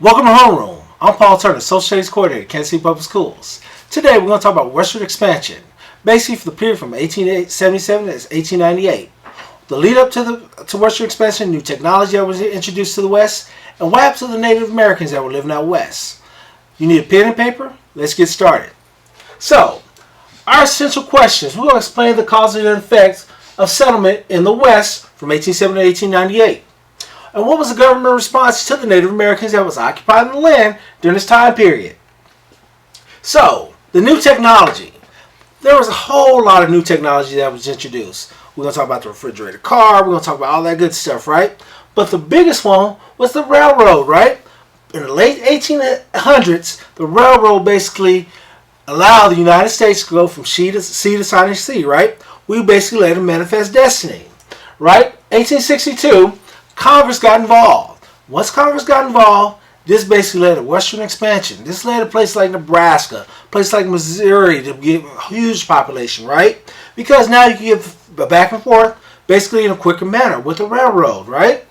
Welcome to Homeroom. I'm Paul Turner, Social Studies Coordinator at Kansas City Public Schools. Today we're going to talk about westward expansion, basically for the period from 1877 to 1898. The lead up to westward expansion, new technology that was introduced to the West, and what happened to the Native Americans that were living out West. You need a pen and paper? Let's get started. So, our essential questions. We're going to explain the causes and effects of settlement in the West from 1870 to 1898. And what was the government response to the Native Americans that was occupying the land during this time period? So, the new technology. There was a whole lot of new technology that was introduced. We're going to talk about the refrigerator car. We're going to talk about all that good stuff, right? But the biggest one was the railroad, right? In the late 1800s, the railroad basically allowed the United States to go from sea to signing sea, right? We basically let them manifest destiny, right? 1862. Congress got involved. Once Congress got involved, this basically led to western expansion. This led to places like Nebraska, places like Missouri to get a huge population, right? Because now you can get back and forth basically in a quicker manner with the railroad, right?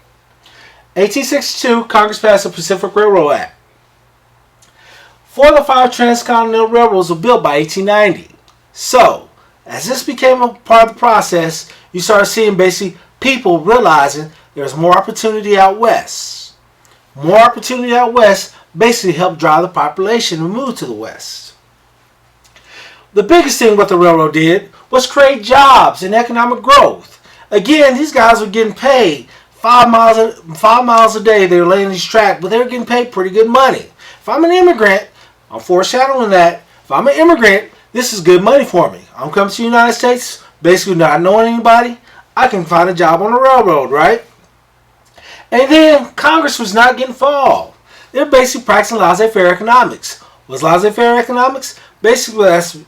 1862, Congress passed the Pacific Railroad Act. 4 of the 5 transcontinental railroads were built by 1890. So, as this became a part of the process, you started seeing basically people realizing there's more opportunity out west. More opportunity out west basically helped drive the population to move to the west. The biggest thing what the railroad did was create jobs and economic growth. Again, these guys were getting paid 5 miles a day. They were laying these tracks, but they were getting paid pretty good money. If I'm an immigrant, I'm foreshadowing that. If I'm an immigrant, this is good money for me. I'm coming to the United States, basically not knowing anybody. I can find a job on the railroad, right? And then Congress was not getting involved. They're basically practicing laissez-faire economics. What's laissez-faire economics? Basically,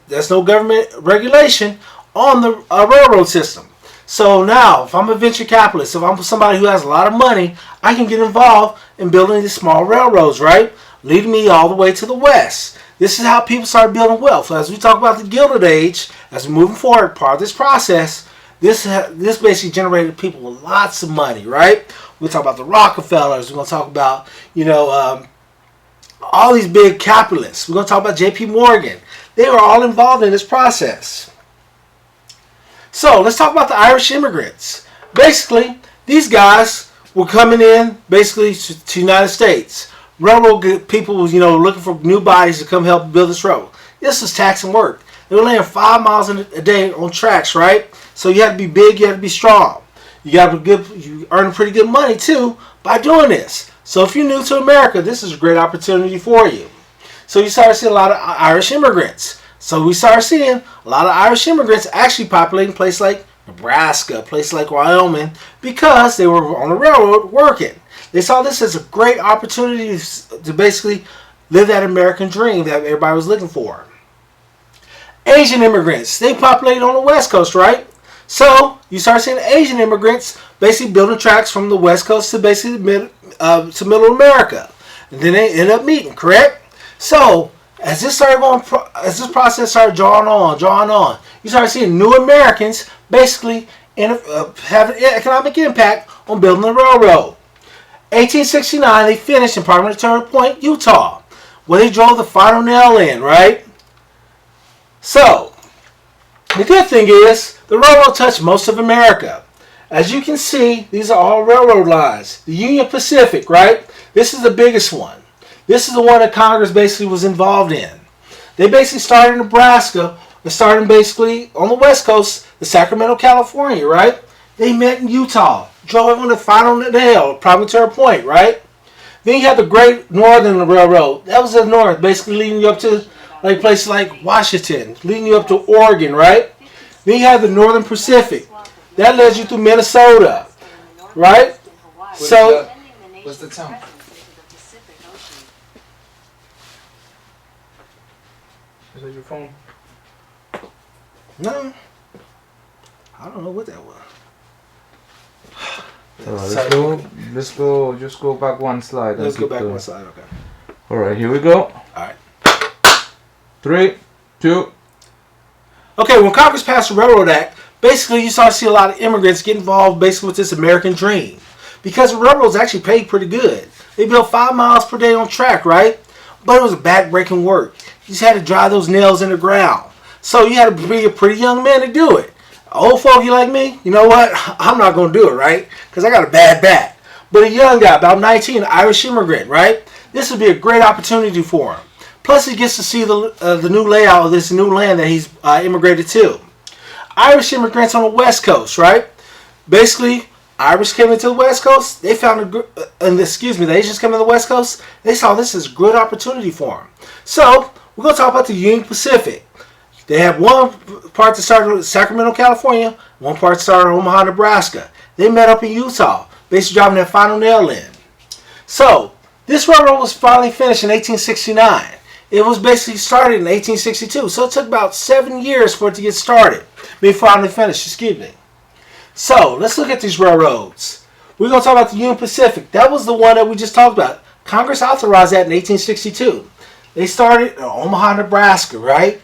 that's no government regulation on the railroad system. So now, if I'm a venture capitalist, if I'm somebody who has a lot of money, I can get involved in building these small railroads, right? Leading me all the way to the west. This is how people start building wealth. As we talk about the Gilded Age, as we're moving forward, part of this process, this basically generated people lots of money, right? We'll talk about the Rockefellers. We're going to talk about, all these big capitalists. We're going to talk about J.P. Morgan. They were all involved in this process. So let's talk about the Irish immigrants. Basically, these guys were coming in basically to the United States. Railroad people was, looking for new bodies to come help build this road. This was taxing work. They were laying 5 miles a day on tracks, right? So you had to be big, you had to be strong. You earn pretty good money too by doing this. So if you're new to America, this is a great opportunity for you. So you start seeing a lot of Irish immigrants. So we started seeing a lot of Irish immigrants actually populating places like Nebraska, places like Wyoming, because they were on the railroad working. They saw this as a great opportunity to basically live that American dream that everybody was looking for. Asian immigrants, they populated on the West Coast, right? So you start seeing Asian immigrants basically building tracks from the West Coast to basically to Middle America, and then they end up meeting. Correct? So as this process started drawing on, you start seeing new Americans basically have an economic impact on building the railroad. 1869, they finished in Parliamentary Point, Utah, where they drove the final nail in. Right? So the good thing is, the railroad touched most of America. As you can see, these are all railroad lines. The Union Pacific, right? This is the biggest one. This is the one that Congress basically was involved in. They basically started in Nebraska and started basically on the West Coast, the Sacramento, California, right? They met in Utah, drove on the final nail, Parliamentary Point, right? Then you have the Great Northern Railroad. That was the north, basically leading you up to places like Washington, leading you up to Oregon, right? Then you have the Northern Pacific. That led you through Minnesota, right? What's the town? Is that your phone? No. I don't know what that was. Alright, just go back one slide. Let's go back one slide, okay. Alright, here we go. Alright. 3, 2. Okay, when Congress passed the Railroad Act, basically you start to see a lot of immigrants get involved basically with this American dream. Because the railroads actually paid pretty good. They built 5 miles per day on track, right? But it was back-breaking work. You just had to drive those nails in the ground. So you had to be a pretty young man to do it. Old fogey like me, you know what? I'm not going to do it, right? Because I got a bad back. But a young guy, about 19, Irish immigrant, right? This would be a great opportunity for him. Plus, he gets to see the new layout of this new land that he's immigrated to. Irish immigrants on the West Coast, right? Basically, Irish came into the West Coast. They found the Asians came to the West Coast. They saw this as a good opportunity for them. So, we're going to talk about the Union Pacific. They have one part that started in Sacramento, California. One part started in Omaha, Nebraska. They met up in Utah, basically driving that final nail in. So, this railroad was finally finished in 1869. It was basically started in 1862. So, it took about 7 years for it to get started. Before finally finished, excuse me. So, let's look at these railroads. We're going to talk about the Union Pacific. That was the one that we just talked about. Congress authorized that in 1862. They started in Omaha, Nebraska, right?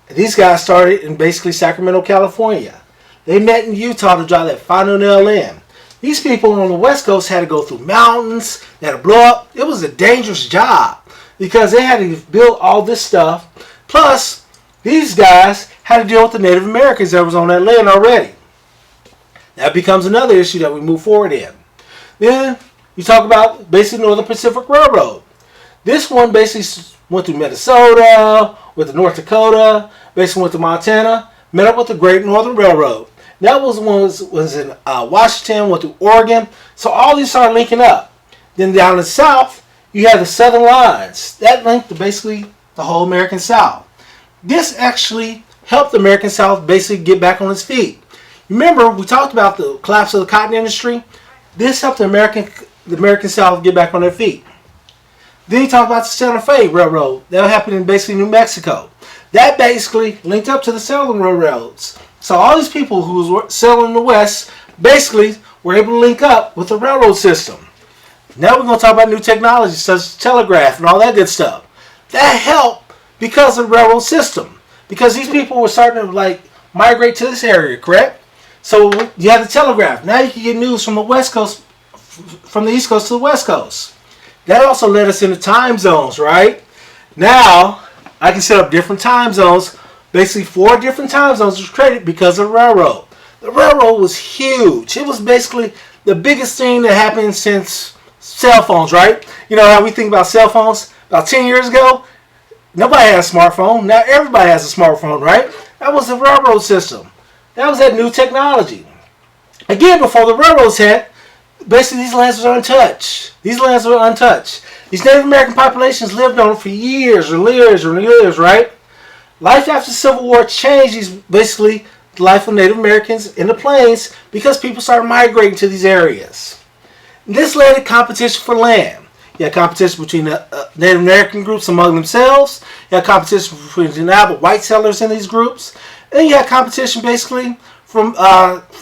These guys started in basically Sacramento, California. They met in Utah to drive that final nail in. These people on the West Coast had to go through mountains, they had to blow up. It was a dangerous job because they had to build all this stuff. Plus, these guys had to deal with the Native Americans that was on that land already. That becomes another issue that we move forward in. Then you talk about basically Northern Pacific Railroad. This one basically went through Minnesota, went to North Dakota, basically went to Montana, met up with the Great Northern Railroad. That was in Washington, went to Oregon. So all these started linking up. Then down in the South, you had the Southern Lines. That linked to basically the whole American South. This actually helped the American South basically get back on its feet. Remember, we talked about the collapse of the cotton industry. This helped the American South get back on their feet. Then you talk about the Santa Fe Railroad. That happened in basically New Mexico. That basically linked up to the Southern railroads. So all these people who was selling in the West basically were able to link up with the railroad system. Now we're going to talk about new technology such as telegraph and all that good stuff. That helped because of the railroad system. Because these people were starting to migrate to this area, correct? So you have the telegraph. Now you can get news from the West Coast, from the East Coast to the West Coast. That also led us into time zones, right? Now, I can set up different time zones. Basically, 4 different time zones was created because of the railroad. The railroad was huge. It was basically the biggest thing that happened since cell phones, right? You know how we think about cell phones? About 10 years ago, nobody had a smartphone. Now everybody has a smartphone, right? That was the railroad system. That was that new technology. Again, before the railroads hit, basically these lands were untouched. These lands were untouched. These Native American populations lived on them for years, right? Life after the Civil War changed basically the life of Native Americans in the plains because people started migrating to these areas. This led to competition for land. You had competition between the Native American groups among themselves. You had competition between the now white settlers in these groups. And you had competition basically from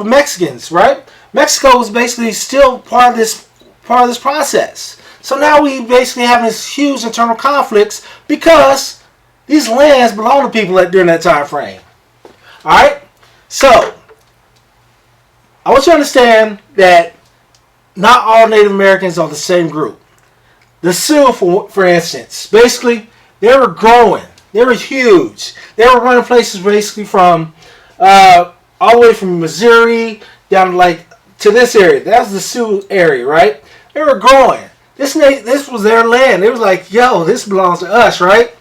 Mexicans, right? Mexico was basically still part of this process. So now we basically have this huge internal conflicts because these lands belong to people during that time frame. All right. So I want you to understand that not all Native Americans are the same group. The Sioux, for instance, basically they were growing. They were huge. They were running places basically from all the way from Missouri down to this area. That was the Sioux area, right? They were growing. This was their land. They was like, yo, this belongs to us, right?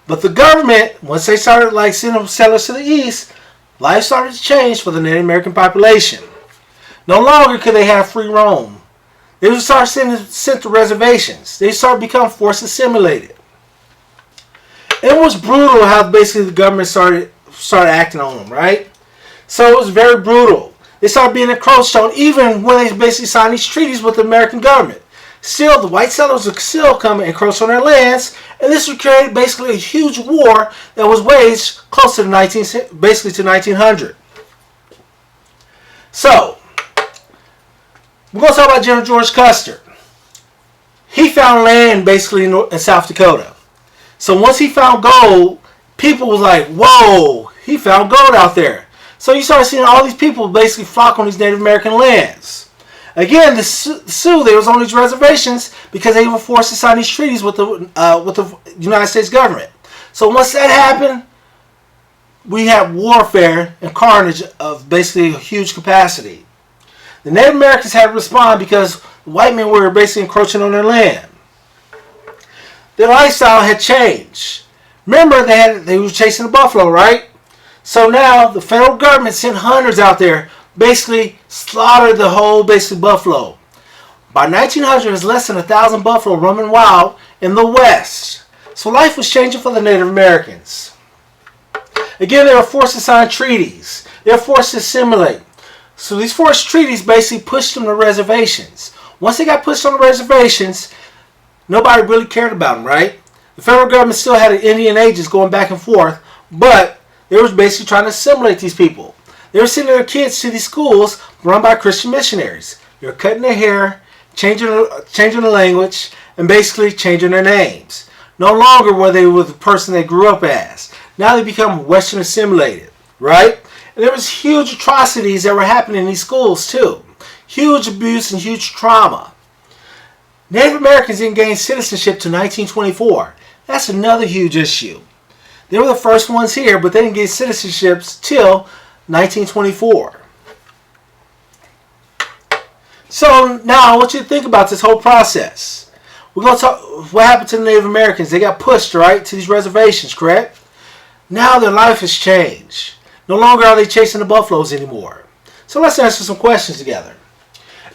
But the government, once they started sending settlers to the east, life started to change for the Native American population. No longer could they have free roam. They would start sent to reservations. They started becoming forced assimilated. It was brutal how basically the government started acting on them, right? So it was very brutal. They started being encroached on even when they basically signed these treaties with the American government. Still, the white settlers would still come and encroach on their lands, and this would create basically a huge war that was waged close to to 1900. So, we're going to talk about General George Custer. He found land basically in South Dakota. So once he found gold, people was like, whoa, he found gold out there. So you start seeing all these people basically flock on these Native American lands. Again, the Sioux, they was on these reservations because they were forced to sign these treaties with the United States government. So once that happened, we had warfare and carnage of basically a huge capacity. The Native Americans had to respond because the white men were basically encroaching on their land. Their lifestyle had changed. Remember, they were chasing the buffalo, right? So now the federal government sent hunters out there, basically slaughtered the whole basically buffalo. By 1900, there was less than 1,000 buffalo roaming wild in the West. So life was changing for the Native Americans. Again, they were forced to sign treaties. They were forced to assimilate. So these forced treaties basically pushed them to reservations. Once they got pushed on the reservations, nobody really cared about them, right? The federal government still had Indian agents going back and forth, but they were basically trying to assimilate these people. They were sending their kids to these schools run by Christian missionaries. They were cutting their hair, changing the language, and basically changing their names. No longer were they with the person they grew up as. Now they become Western assimilated, right? And there was huge atrocities that were happening in these schools too. Huge abuse and huge trauma. Native Americans didn't gain citizenship till 1924. That's another huge issue. They were the first ones here, but they didn't get citizenships till 1924. So now I want you to think about this whole process. We're going to talk what happened to the Native Americans. They got pushed, right, to these reservations, correct? Now their life has changed. No longer are they chasing the buffaloes anymore. So let's answer some questions together.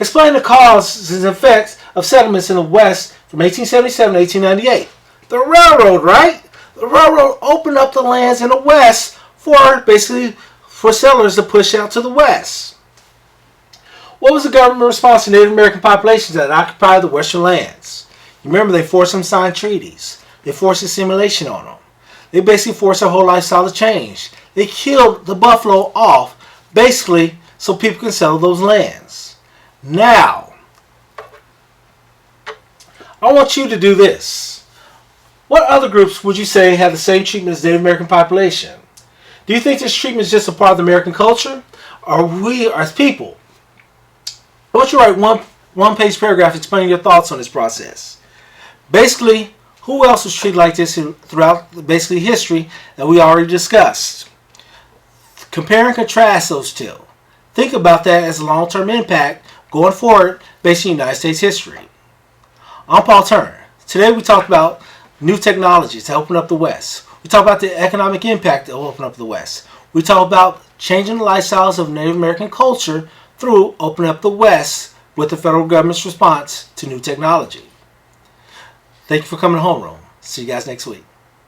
Explain the causes and effects of settlements in the West from 1877 to 1898. The railroad, right? The railroad opened up the lands in the West for settlers to push out to the West. What was the government response to Native American populations that occupied the Western lands? You remember, they forced them to sign treaties. They forced assimilation on them. They basically forced their whole lifestyle to change. They killed the buffalo off, basically, so people can settle those lands. Now, I want you to do this. What other groups would you say have the same treatment as the Native American population? Do you think this treatment is just a part of the American culture? Or we, as people? I want you to write one-page paragraph explaining your thoughts on this process. Basically, who else was treated like this throughout basically history that we already discussed? Compare and contrast those two. Think about that as a long-term impact going forward based on United States history. I'm Paul Turner. Today we talked about new technologies to open up the West. We talked about the economic impact to open up the West. We talked about changing the lifestyles of Native American culture through opening up the West with the federal government's response to new technology. Thank you for coming to Homeroom. See you guys next week.